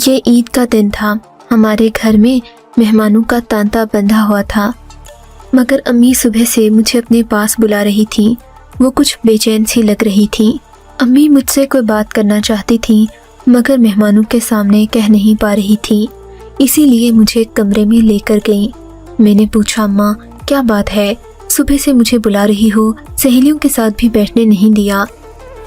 ये ईद का दिन था। हमारे घर में मेहमानों का तांता बंधा हुआ था, मगर अम्मी सुबह से मुझे अपने पास बुला रही थी। वो कुछ बेचैन सी लग रही थी। अम्मी मुझसे कोई बात करना चाहती थी, मगर मेहमानों के सामने कह नहीं पा रही थी, इसीलिए मुझे एक कमरे में लेकर गई। मैंने पूछा, अम्मा क्या बात है, सुबह से मुझे बुला रही हो, सहेलियों के साथ भी बैठने नहीं दिया।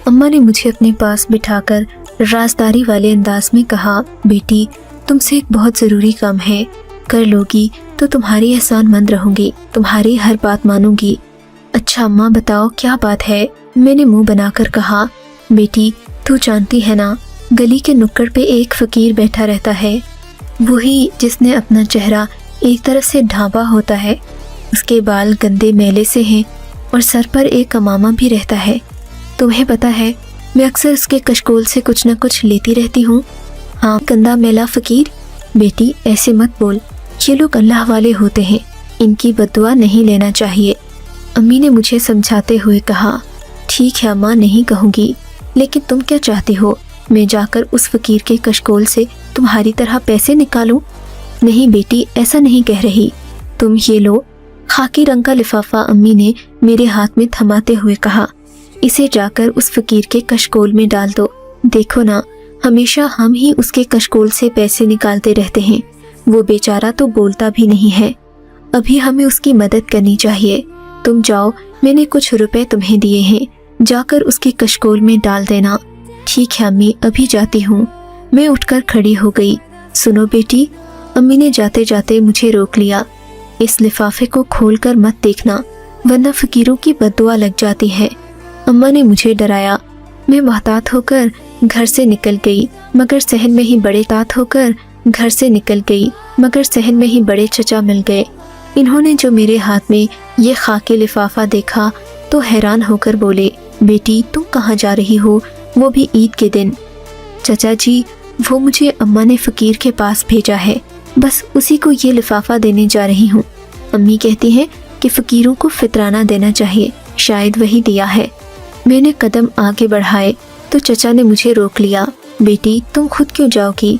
अम्मा ने मुझे अपने पास बिठाकर राजदारी वाले अंदाज में कहा, बेटी तुमसे एक बहुत ज़रूरी काम है, कर लोगी तो तुम्हारी एहसानमंद रहूंगी, तुम्हारी हर बात मानूंगी। अच्छा अम्मा बताओ क्या बात है, मैंने मुंह बनाकर कहा। बेटी तू जानती है ना, गली के नुक्कड़ पे एक फकीर बैठा रहता है, वही जिसने अपना चेहरा एक तरफ से ढांपा होता है, उसके बाल गंदे मैले से हैं और सर पर एक अमामा भी रहता है। तुम्हें पता है मैं अक्सर उसके कशकोल से कुछ न कुछ लेती रहती हूँ। हाँ गंदा मैला फकीर। बेटी ऐसे मत बोल, ये लोग अल्लाह वाले होते हैं, इनकी बद्दुआ नहीं लेना चाहिए। अम्मी ने मुझे समझाते हुए कहा, ठीक है अम्मा नहीं कहूँगी, लेकिन तुम क्या चाहती हो, मैं जाकर उस फकीर के कशकोल से तुम्हारी तरह पैसे निकालूं? नहीं बेटी ऐसा नहीं कह रही, तुम ये लो। खाकी रंग का लिफाफा अम्मी ने मेरे हाथ में थमाते हुए कहा, इसे जाकर उस फकीर के कशकोल में डाल दो। देखो ना, हमेशा हम ही उसके कशकोल से पैसे निकालते रहते हैं, वो बेचारा तो बोलता भी नहीं है। अभी हमें उसकी मदद करनी चाहिए। तुम जाओ, मैंने कुछ रुपए तुम्हें दिए हैं, जाकर उसके कशकोल में डाल देना। ठीक है अम्मी अभी जाती हूँ। मैं उठकर खड़ी हो गई। सुनो बेटी, अम्मी ने जाते जाते मुझे रोक लिया, इस लिफाफे को खोलकर मत देखना, वरना फकीरों की बद्दुआ लग जाती है। अम्मा ने मुझे डराया। मैं मोहतात होकर घर से निकल गई, मगर सहन में ही बड़े चचा मिल गए। इन्होंने जो मेरे हाथ में ये खाकी लिफाफा देखा तो हैरान होकर बोले, बेटी तुम कहाँ जा रही हो, वो भी ईद के दिन? चचा जी वो मुझे अम्मा ने फकीर के पास भेजा है, बस उसी को ये लिफाफा देने जा रही हूँ। अम्मी कहती हैं कि फकीरों को फितराना देना चाहिए, शायद वही दिया है। मैंने कदम आगे बढ़ाए तो चचा ने मुझे रोक लिया। बेटी तुम खुद क्यों जाओगी?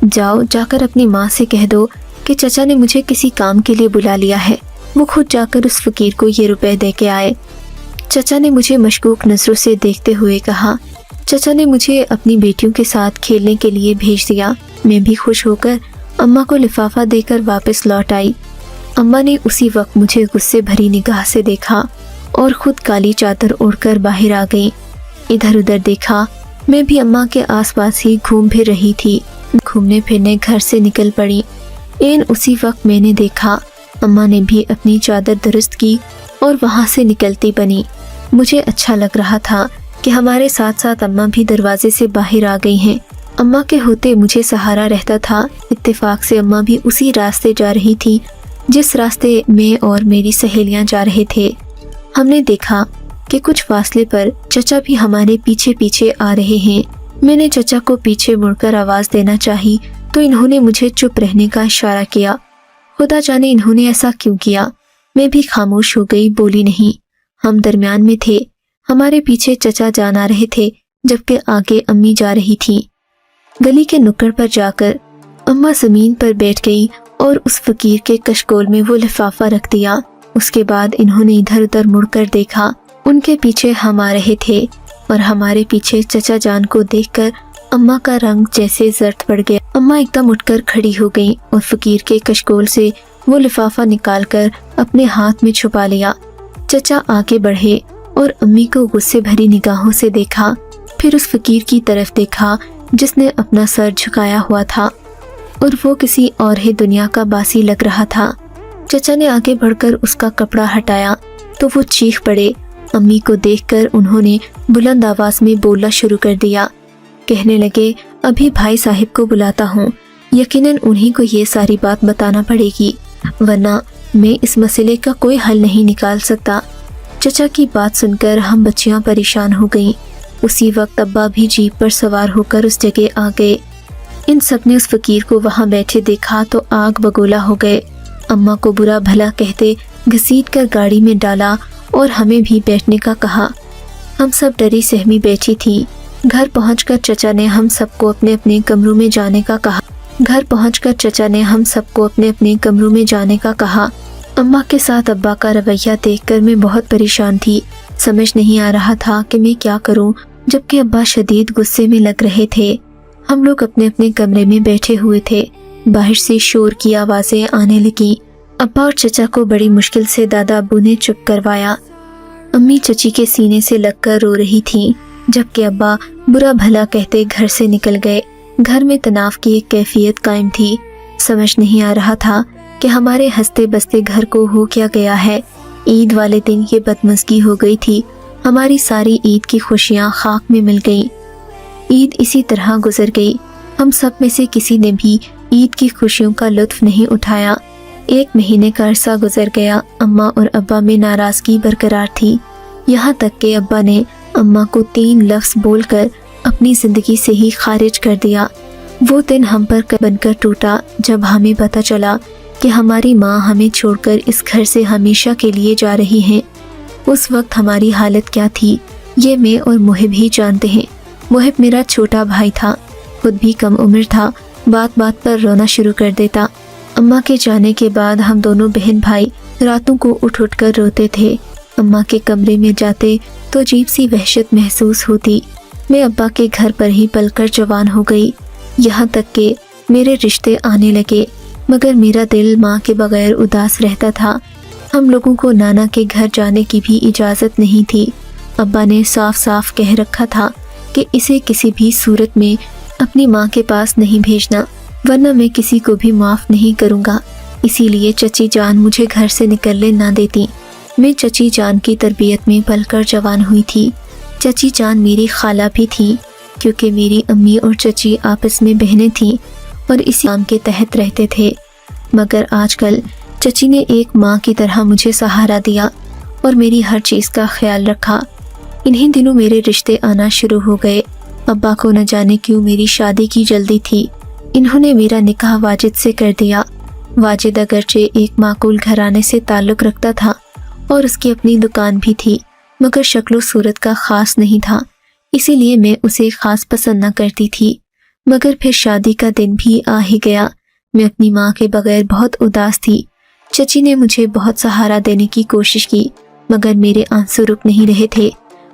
जाओ, जाकर अपनी माँ से कह दो कि चचा ने मुझे किसी काम के लिए बुला लिया है। वो खुद जाकर उस फकीर को ये रुपए दे के आए। चचा ने मुझे मशकूक नजरों से देखते हुए कहा। चचा ने मुझे अपनी बेटियों के साथ खेलने के लिए भेज दिया। मैं भी खुश होकर अम्मा को लिफाफा देकर वापस लौट आई। अम्मा ने उसी वक्त मुझे गुस्से भरी निगाह से देखा और खुद काली चादर ओढ़कर बाहर आ गई। इधर उधर देखा, मैं भी अम्मा के आसपास ही घूम फिर रही थी। घूमने फिरने घर से निकल पड़ी। एन उसी वक्त मैंने देखा अम्मा ने भी अपनी चादर दुरुस्त की और वहाँ से निकलती बनी। मुझे अच्छा लग रहा था कि हमारे साथ साथ अम्मा भी दरवाजे से बाहर आ गई हैं। अम्मा के होते मुझे सहारा रहता था। इत्तेफाक से अम्मा भी उसी रास्ते जा रही थी जिस रास्ते मैं और मेरी सहेलियां जा रहे थे। हमने देखा कि कुछ फासले पर चचा भी हमारे पीछे पीछे आ रहे हैं। मैंने चचा को पीछे मुड़कर आवाज देना चाही तो इन्होंने मुझे चुप रहने का इशारा किया। खुदा जाने इन्होंने ऐसा क्यों किया। मैं भी खामोश हो गई, बोली नहीं। हम दरमियान में थे, हमारे पीछे चचा जान आ रहे थे, जबकि आगे अम्मी जा रही थी। गली के नुक्कड़ पर जाकर अम्मा जमीन पर बैठ गई और उस फकीर के कशकोल में वो लिफाफा रख दिया। उसके बाद इन्होंने इधर उधर मुड़कर देखा। उनके पीछे हम आ रहे थे और हमारे पीछे चचा जान को देखकर अम्मा का रंग जैसे जर्द पड़ गया। अम्मा एकदम उठकर खड़ी हो गई और फकीर के कशकोल से वो लिफाफा निकालकर अपने हाथ में छुपा लिया। चचा आगे बढ़े और अम्मी को गुस्से भरी निगाहों से देखा, फिर उस फकीर की तरफ देखा जिसने अपना सर झुकाया हुआ था और वो किसी और ही दुनिया का बासी लग रहा था। चचा ने आगे बढ़कर उसका कपड़ा हटाया तो वो चीख पड़े। अम्मी को देखकर उन्होंने बुलंद आवाज में बोलना शुरू कर दिया। कहने लगे, अभी भाई साहिब को बुलाता हूँ, यकीनन उन्हीं को ये सारी बात बताना पड़ेगी, वरना मैं इस मसले का कोई हल नहीं निकाल सकता। चचा की बात सुनकर हम बच्चियां परेशान हो गईं। उसी वक्त अब्बा भी जीप पर सवार होकर उस जगह आ गए। इन सब ने उस फकीर को वहां बैठे देखा तो आग बगोला हो गए। अम्मा को बुरा भला कहते घसीट कर गाड़ी में डाला और हमें भी बैठने का कहा। हम सब डरी सहमी बैठी थी। घर पहुंचकर चचा ने हम सबको अपने अपने कमरों में जाने का कहा। अम्मा के साथ अब्बा का रवैया देखकर मैं बहुत परेशान थी। समझ नहीं आ रहा था कि मैं क्या करूं, जबकि अब्बा शदीद गुस्से में लग रहे थे। हम लोग अपने अपने कमरे में बैठे हुए थे। बाहर से शोर की आवाजें आने लगी। अब्बा और चचा को बड़ी मुश्किल से दादा अब्बू ने चुप करवाया। अम्मी चची के सीने से लगकर रो रही थीं, जबकि अब्बा बुरा भला कहते घर से निकल गए। घर में तनाव की एक कैफियत कायम थी। समझ नहीं आ रहा था कि हमारे हंसते बसते घर को हो क्या गया है। ईद वाले दिन ये बदमज़गी हो गई थी। हमारी सारी ईद की खुशियाँ खाक में मिल गई। ईद इसी तरह गुजर गई। हम सब में से किसी ने भी ईद की खुशियों का लुत्फ नहीं उठाया। 1 महीने का अरसा गुजर गया। अम्मा और अब्बा में नाराज़गी बरकरार थी। यहाँ तक कि अब्बा ने अम्मा को 3 लफ्ज़ बोलकर अपनी ज़िंदगी से ही खारिज कर दिया। वो दिन हम पर बनकर टूटा जब हमें पता चला कि हमारी माँ हमें छोड़कर इस घर से हमेशा के लिए जा रही हैं। उस वक्त हमारी हालत क्या थी ये मैं और मुहिब ही जानते हैं। मुहिब मेरा छोटा भाई था, खुद भी कम उम्र था, बात बात पर रोना शुरू कर देता। अम्मा के जाने के बाद हम दोनों बहन भाई रातों को उठ उठ कर रोते थे। अम्मा के कमरे में जाते तो अजीब सी वहशत महसूस होती। मैं अब्बा के घर पर ही पलकर जवान हो गई। यहाँ तक कि मेरे रिश्ते आने लगे, मगर मेरा दिल माँ के बगैर उदास रहता था। हम लोगों को नाना के घर जाने की भी इजाज़त नहीं थी। अब्बा ने साफ साफ कह रखा था कि इसे किसी भी सूरत में अपनी माँ के पास नहीं भेजना, वरना मैं किसी को भी माफ़ नहीं करूँगा। इसीलिए चची जान मुझे घर से निकलने ना देती। मैं चची जान की तरबियत में पलकर जवान हुई थी। चची जान मेरी खाला भी थी, क्योंकि मेरी अम्मी और चची आपस में बहनें थीं और इसी नाम के तहत रहते थे। मगर आजकल चची ने एक माँ की तरह मुझे सहारा दिया और मेरी हर चीज़ का ख्याल रखा। इन्हीं दिनों मेरे रिश्ते आना शुरू हो गए। अब्बा को न जाने क्यों मेरी शादी की जल्दी थी। इन्होंने मेरा निकाह वाजिद से कर दिया। वाजिद अगरचे एक माकूल घराने से ताल्लुक़ रखता था और उसकी अपनी दुकान भी थी, मगर शक्ल सूरत का ख़ास नहीं था, इसीलिए मैं उसे ख़ास पसंद न करती थी। मगर फिर शादी का दिन भी आ ही गया। मैं अपनी माँ के बगैर बहुत उदास थी। चची ने मुझे बहुत सहारा देने की कोशिश की, मगर मेरे आंसू रुक नहीं रहे थे।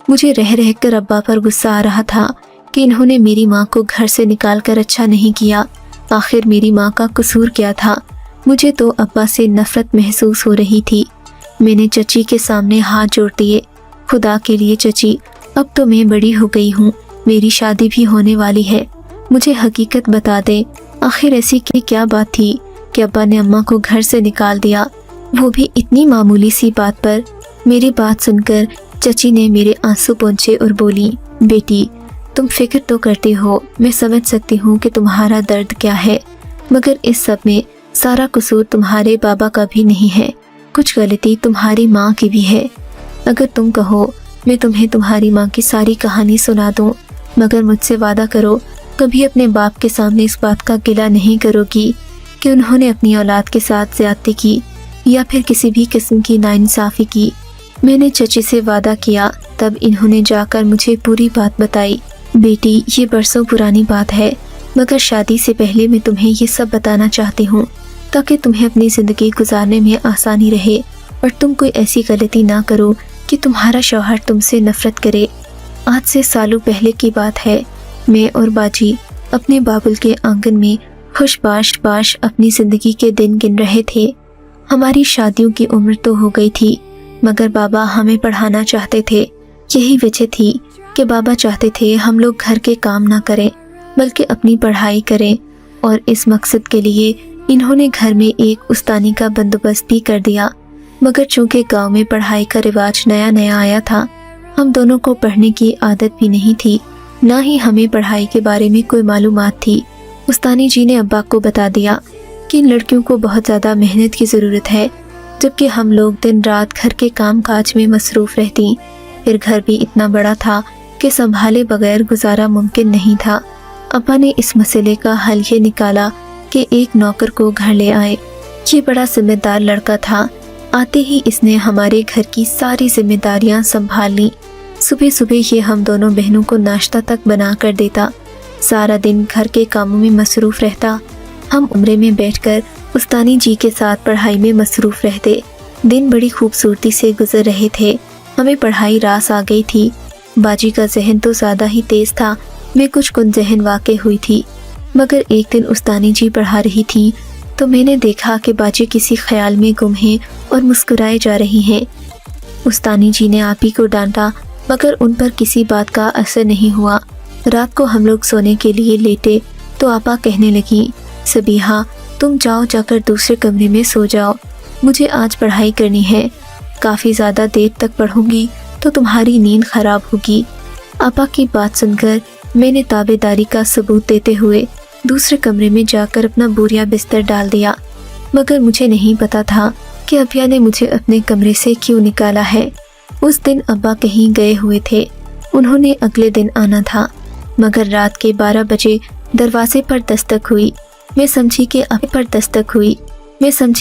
मुझे रह रह कर अब्बा पर गुस्सा आ रहा था कि इन्होंने मेरी माँ को घर से निकाल कर अच्छा नहीं किया। आखिर मेरी माँ का कसूर क्या था? मुझे तो अब्बा से नफरत महसूस हो रही थी। मैंने चची के सामने हाथ जोड़ दिए। खुदा के लिए चची, अब तो मैं बड़ी हो गई हूँ, मेरी शादी भी होने वाली है। मुझे हकीकत बता दे, आखिर ऐसी क्या बात थी कि अब्बा ने अम्मा को घर से निकाल दिया, वो भी इतनी मामूली सी बात पर। मेरी बात सुनकर चची ने मेरे आंसू पोंछे और बोली, बेटी तुम फिक्र तो करती हो, मैं समझ सकती हूँ कि तुम्हारा दर्द क्या है, मगर इस सब में सारा कसूर तुम्हारे बाबा का भी नहीं है, कुछ गलती तुम्हारी माँ की भी है। अगर तुम कहो मैं तुम्हें तुम्हारी माँ की सारी कहानी सुना दूँ, मगर मुझसे वादा करो कभी अपने बाप के सामने इस बात का गिला नहीं करोगी कि उन्होंने अपनी औलाद के साथ ज्यादती की या फिर किसी भी किस्म की नाइंसाफ़ी की। मैंने चची से वादा किया, तब इन्होंने जाकर मुझे पूरी बात बताई। बेटी ये बरसों पुरानी बात है, मगर शादी से पहले मैं तुम्हें ये सब बताना चाहती हूँ ताकि तुम्हें अपनी ज़िंदगी गुजारने में आसानी रहे और तुम कोई ऐसी गलती ना करो कि तुम्हारा शौहर तुमसे नफरत करे। आज से सालों पहले की बात है। मैं और बाजी अपने बाबुल के आंगन में खुशबाश अपनी ज़िंदगी के दिन गिन रहे थे। हमारी शादियों की उम्र तो हो गई थी, मगर बाबा हमें पढ़ाना चाहते थे। यही वजह थी कि बाबा चाहते थे हम लोग घर के काम ना करें बल्कि अपनी पढ़ाई करें, और इस मकसद के लिए इन्होंने घर में एक उस्तानी का बंदोबस्त भी कर दिया। मगर चूंकि गांव में पढ़ाई का रिवाज नया नया आया था, हम दोनों को पढ़ने की आदत भी नहीं थी, ना ही हमें पढ़ाई के बारे में कोई मालूमात थी। उस्तानी जी ने अब्बा को बता दिया कि इन लड़कियों को बहुत ज़्यादा मेहनत की ज़रूरत है, जबकि हम लोग दिन रात घर के काम काज में मसरूफ़ रहती। फिर घर भी इतना बड़ा था कि संभाले बगैर गुजारा मुमकिन नहीं था। अब्बा ने इस मसले का हल ये निकाला कि एक नौकर को घर ले आए। ये बड़ा जिम्मेदार लड़का था। आते ही इसने हमारे घर की सारी जिम्मेदारियां संभाल ली। सुबह सुबह ये हम दोनों बहनों को नाश्ता तक बना कर देता। सारा दिन घर के कामों में मसरूफ़ रहता। हम उम्रे में बैठकर उस्तानी जी के साथ पढ़ाई में मसरूफ़ रहते। दिन बड़ी खूबसूरती से गुजर रहे थे। हमें पढ़ाई रास आ गई थी। बाजी का जहन तो ज़्यादा ही तेज़ था। मैं कुछ कुन जहन वाक़े हुई थी। मगर एक दिन उस्तानी जी पढ़ा रही थी तो मैंने देखा कि बाजी किसी ख्याल में गुम हैं और मुस्कुराए जा रही हैं। उस्तानी जी ने आप ही को डांटा मगर उन पर किसी बात का असर नहीं हुआ। रात को हम लोग सोने के लिए लेटे तो आपा कहने लगी, सबीहा तुम जाओ, जाकर दूसरे कमरे में सो जाओ, मुझे आज पढ़ाई करनी है। काफ़ी ज़्यादा देर तक पढ़ूंगी तो तुम्हारी नींद खराब होगी। आपा की बात सुनकर मैंने ताबेदारी का सबूत देते हुए दूसरे कमरे में जाकर अपना बोरिया बिस्तर डाल दिया। मगर मुझे नहीं पता था कि अबिया ने मुझे अपने कमरे से क्यों निकाला है। उस दिन अब्बा कहीं गए हुए थे। उन्होंने अगले दिन आना था। मगर रात के 12 बजे दरवाजे पर दस्तक हुई। मैं समझी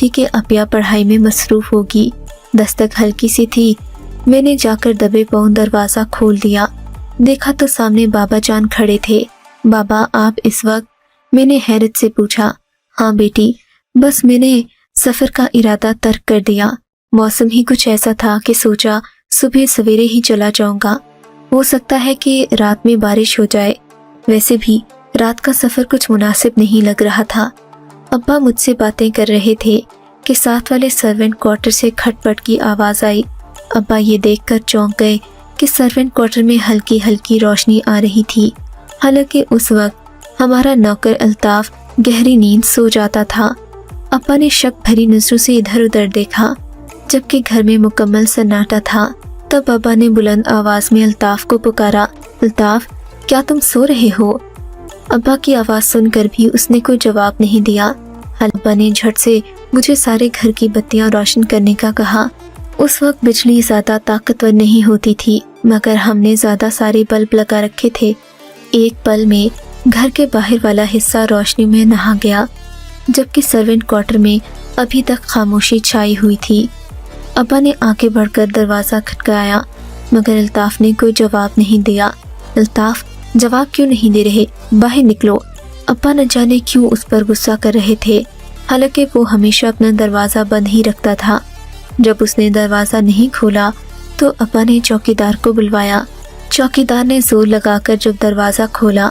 कि अबिया पढ़ाई में मसरूफ़ होगी। दस्तक हल्की सी थी। मैंने जाकर दबे पाँव दरवाज़ा खोल दिया। देखा तो सामने बाबा जान खड़े थे। बाबा आप इस वक्त? मैंने हैरत से पूछा। हाँ बेटी, बस मैंने सफ़र का इरादा तर्क कर दिया। मौसम ही कुछ ऐसा था कि सोचा सुबह सवेरे ही चला जाऊंगा। हो सकता है कि रात में बारिश हो जाए। वैसे भी रात का सफ़र कुछ मुनासिब नहीं लग रहा था। अब्बा मुझसे बातें कर रहे थे कि साथ वाले सर्वेंट क्वार्टर से खटपट की आवाज़ आई। अब्बा ये देखकर चौंक गए कि सर्वेंट क्वार्टर में हल्की हल्की रोशनी आ रही थी। हालांकि उस वक्त हमारा नौकर अल्ताफ़ गहरी नींद सो जाता था। अब्बा ने शक भरी नज़रों से इधर उधर देखा। जबकि घर में मुकम्मल सन्नाटा था तब अब्बा ने बुलंद आवाज़ में अल्ताफ़ को पुकारा, अल्ताफ़ क्या तुम सो रहे हो? अब्बा की आवाज़ सुनकर भी उसने कोई जवाब नहीं दिया। अब्बा ने झट से मुझे सारे घर की बत्तियां रोशन करने का कहा। उस वक्त बिजली ज़्यादा ताकतवर नहीं होती थी मगर हमने ज़्यादा सारे बल्ब लगा रखे थे। एक पल में घर के बाहर वाला हिस्सा रोशनी में नहा गया जबकि सर्वेंट क्वार्टर में अभी तक खामोशी छाई हुई थी। अब्बा ने आगे बढ़कर दरवाज़ा खटखटाया मगर अल्ताफ़ ने कोई जवाब नहीं दिया। अल्ताफ़ जवाब क्यों नहीं दे रहे? बाहर निकलो। अब्बा न जाने क्यों उस पर गुस्सा कर रहे थे। हालांकि वो हमेशा अपना दरवाज़ा बंद ही रखता था। जब उसने दरवाज़ा नहीं खोला तो अब्बा ने चौकीदार को बुलवाया। चौकीदार ने जोर लगाकर जब दरवाज़ा खोला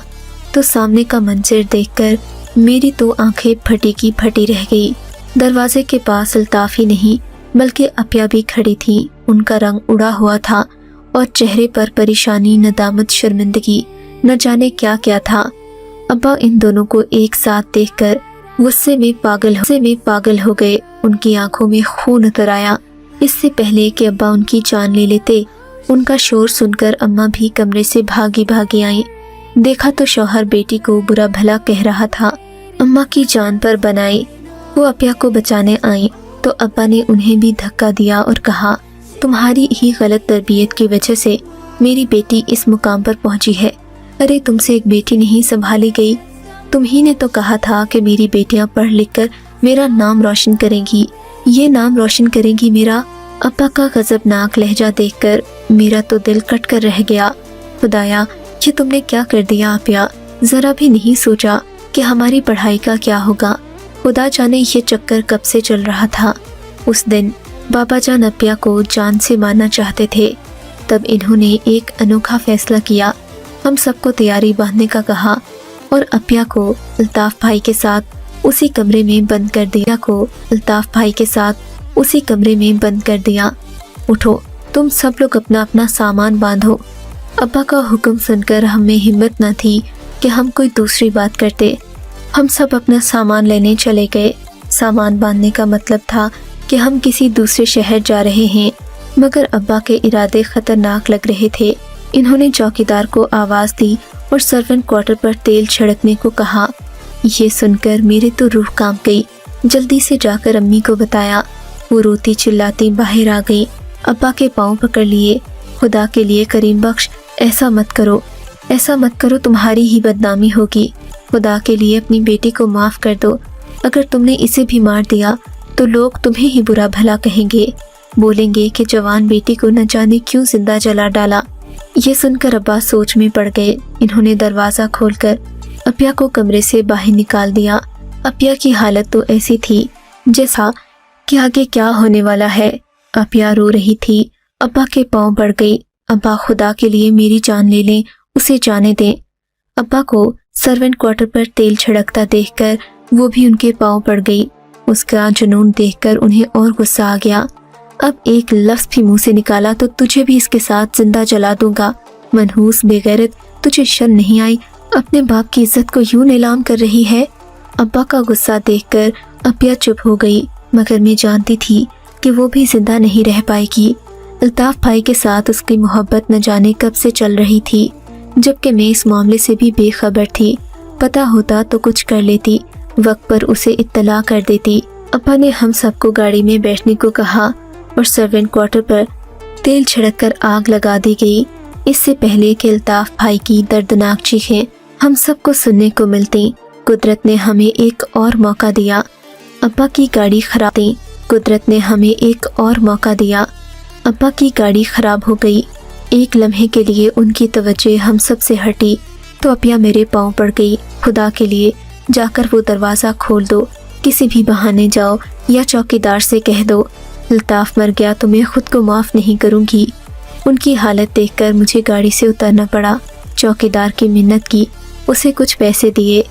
तो सामने का मंजर देखकर मेरी तो आंखें फटी की फटी रह गई। दरवाजे के पास अल्ताफ़ ही नहीं बल्कि अपिया भी खड़ी थी। उनका रंग उड़ा हुआ था और चेहरे पर परेशानी, नदामत, शर्मिंदगी, न जाने क्या क्या था। अब्बा इन दोनों को एक साथ देखकर गुस्से में पागल हो गए। उनकी आंखों में खून उतर आया। इससे पहले कि अब्बा उनकी जान ले लेते उनका शोर सुनकर अम्मा भी कमरे से भागी आई। देखा तो शौहर बेटी को बुरा भला कह रहा था। अम्मा की जान पर बनाई। वो अपिया को बचाने आई तो अब्बा ने उन्हें भी धक्का दिया और कहा, तुम्हारी ही गलत तरबियत की वजह से मेरी बेटी इस मुकाम पर पहुंची है। अरे तुमसे एक बेटी नहीं संभाली गई। तुम ही ने तो कहा था कि मेरी बेटियां पढ़ लिख कर मेरा नाम रोशन करेंगी। ये नाम रोशन करेंगी मेरा। अब्बा का गजबनाक लहजा देखकर मेरा तो दिल कट कर रह गया। खुदाया, ये तुमने क्या कर दिया अपिया? जरा भी नहीं सोचा कि हमारी पढ़ाई का क्या होगा। खुदा जाने ये चक्कर कब से चल रहा था। उस दिन बाबा जान अपिया को जान से मारना चाहते थे। तब इन्होंने एक अनोखा फैसला किया। हम सबको तैयारी बांधने का कहा और अपिया को अल्ताफ़ भाई के साथ उसी कमरे में बंद कर दिया। उठो, तुम सब लोग अपना अपना सामान बांधो। अब्बा का हुक्म सुनकर हमें हिम्मत न थी कि हम कोई दूसरी बात करते। हम सब अपना सामान लेने चले गए। सामान बांधने का मतलब था कि हम किसी दूसरे शहर जा रहे हैं। मगर अब्बा के इरादे खतरनाक लग रहे थे। इन्होंने चौकीदार को आवाज़ दी और सर्वेंट क्वार्टर पर तेल छिड़कने को कहा। ये सुनकर मेरे तो रूह कांप गई। जल्दी से जाकर अम्मी को बताया। वो रोती चिल्लाती बाहर आ गई। अब्बा के पाँव पकड़ लिए। खुदा के लिए करीम बख्श, ऐसा मत करो, तुम्हारी ही बदनामी होगी। खुदा के लिए अपनी बेटी को माफ़ कर दो। अगर तुमने इसे भी मार दिया तो लोग तुम्हें ही बुरा भला कहेंगे। बोलेंगे कि जवान बेटी को न जाने क्यों जिंदा जला डाला। ये सुनकर अब्बा सोच में पड़ गए। इन्होंने दरवाज़ा खोलकर अपिया को कमरे से बाहर निकाल दिया। अपिया की हालत तो ऐसी थी जैसा कि आगे क्या होने वाला है। अपिया रो रही थी। अब्बा के पांव पड़ गई। अब्बा, खुदा के लिए मेरी जान ले लें, उसे जाने दें। अब्बा को सर्वेंट क्वार्टर पर तेल छिड़कता देखकर वो भी उनके पांव पड़ गई। उसका जुनून देखकर उन्हें और गुस्सा आ गया। अब एक लफ्ज़ भी मुंह से निकाला तो तुझे भी इसके साथ जिंदा जला दूंगा। मनहूस बेगैरत, तुझे शर्म नहीं आई? अपने बाप की इज्जत को यूं नीलाम कर रही है। अब्बा का गुस्सा देखकर अपिया चुप हो गई, मगर मैं जानती थी कि वो भी जिंदा नहीं रह पाएगी। अल्ताफ भाई के साथ उसकी मोहब्बत न जाने कब से चल रही थी, जबकि मैं इस मामले से भी बेखबर थी। पता होता तो कुछ कर लेती, वक्त पर उसे इत्तला कर देती। अब्बा ने हम सबको गाड़ी में बैठने को कहा और सर्वेंट क्वार्टर पर तेल छिड़ककर आग लगा दी गई, इससे पहले कि अल्ताफ भाई की दर्दनाक चीखें हम सबको सुनने को मिलती। कुदरत ने हमें एक और मौका दिया। अब्बा की गाड़ी खराब थी। कुदरत ने हमें एक और मौका दिया। अब्बा की गाड़ी खराब हो गई। एक लम्हे के लिए उनकी तवज्जो हम सब से हटी तो अपिया मेरे पांव पड़ गई। खुदा के लिए जाकर वो दरवाज़ा खोल दो, किसी भी बहाने जाओ या चौकीदार से कह दो अल्ताफ मर गया तो मैं खुद को माफ़ नहीं करूँगी। उनकी हालत देखकर मुझे गाड़ी से उतरना पड़ा। चौकीदार की मिन्नत की, उसे कुछ पैसे दिए।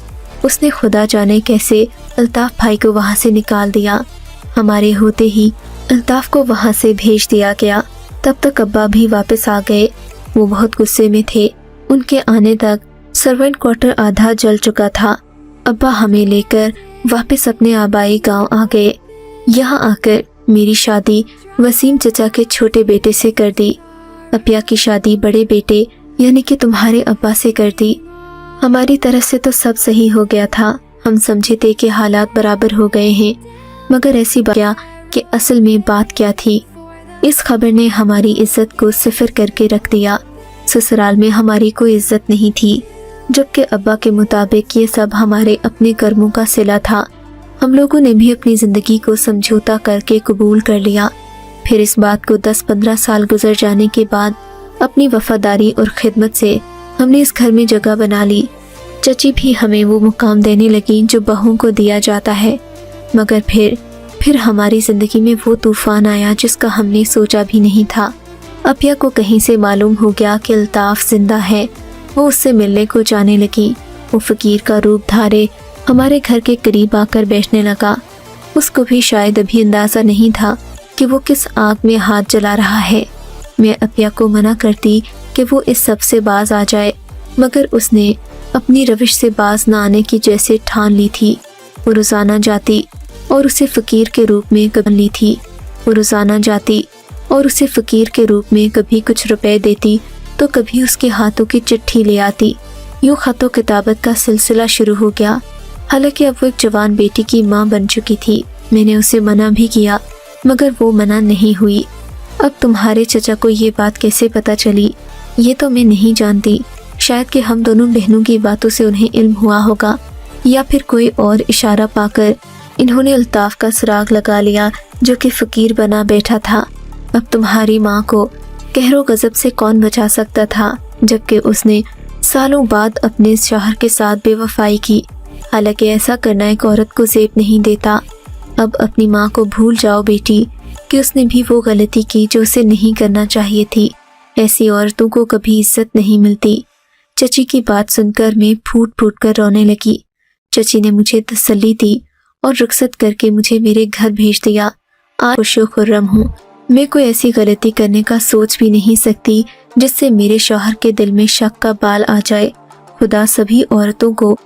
उसने खुदा जाने कैसे अल्ताफ भाई को वहाँ से निकाल दिया। हमारे होते ही अल्ताफ को वहाँ से भेज दिया गया। तब तक अब्बा भी वापस आ गए। वो बहुत गुस्से में थे। उनके आने तक सर्वेंट क्वार्टर आधा जल चुका था। अब्बा हमें लेकर वापस अपने आबाई गांव आ गए। यहाँ आकर मेरी शादी वसीम चचा के छोटे बेटे से कर दी। अपिया की शादी बड़े बेटे यानी कि तुम्हारे अब्बा से कर दी। हमारी तरफ से तो सब सही हो गया था। हम समझे थे कि हालात बराबर हो गए हैं, मगर ऐसी बात क्या कि असल में बात क्या थी। इस खबर ने हमारी इज्जत को सिफर करके रख दिया। ससुराल में हमारी कोई इज्जत नहीं थी, जबकि अब्बा के मुताबिक ये सब हमारे अपने कर्मों का सिला था। हम लोगों ने भी अपनी ज़िंदगी को समझौता करके कबूल कर लिया। फिर इस बात को 10-15 साल गुजर जाने के बाद अपनी वफादारी और खिदमत से हमने इस घर में जगह बना ली। चची भी हमें वो मुकाम देने लगी जो बहुओं को दिया जाता है। मगर फिर हमारी ज़िंदगी में वो तूफ़ान आया जिसका हमने सोचा भी नहीं था। अपिया को कहीं से मालूम हो गया कि अल्ताफ जिंदा है। वो उससे मिलने को जाने लगी। वो फ़कीर का रूप धारे हमारे घर के करीब आकर बैठने लगा। उसको भी शायद अभी अंदाज़ा नहीं था कि वो किस आग में हाथ जला रहा है। मैं अपिया को मना करती कि वो इस सब से बाज आ जाए, मगर उसने अपनी रविश से बाज न आने की जैसे ठान ली थी। वो रोज़ाना जाती और उसे फ़कीर के रूप में कबूल ली थी। वो रोज़ाना जाती और उसे फ़कीर के रूप में कभी कुछ रुपए देती तो कभी उसके हाथों की चिट्ठी ले आती। यूँ ख़तो किताबत का सिलसिला शुरू हो गया। हालांकि अब वो एक जवान बेटी की माँ बन चुकी थी। मैंने उसे मना भी किया, मगर वो मना नहीं हुई। अब तुम्हारे चचा को ये बात कैसे पता चली, ये तो मैं नहीं जानती। शायद कि हम दोनों बहनों की बातों से उन्हें इल्म हुआ होगा, या फिर कोई और इशारा पाकर इन्होंने अल्ताफ का सुराग लगा लिया जो कि फ़कीर बना बैठा था। अब तुम्हारी माँ को कहरो गज़ब से कौन बचा सकता था, जबकि उसने सालों बाद अपने शौहर के साथ बेवफाई की। हालांकि ऐसा करना एक औरत को ज़ेब नहीं देता। अब अपनी माँ को भूल जाओ बेटी कि उसने भी वो गलती की जो उसे नहीं करना चाहिए थी। ऐसी औरतों को कभी इज्जत नहीं मिलती। चची की बात सुनकर मैं फूट फूट कर रोने लगी। चची ने मुझे तसल्ली दी और रुखसत करके मुझे मेरे घर भेज दिया। आज खुशो खुर्रम हूँ। मैं कोई ऐसी गलती करने का सोच भी नहीं सकती जिससे मेरे शौहर के दिल में शक का बाल आ जाए। खुदा सभी औरतों को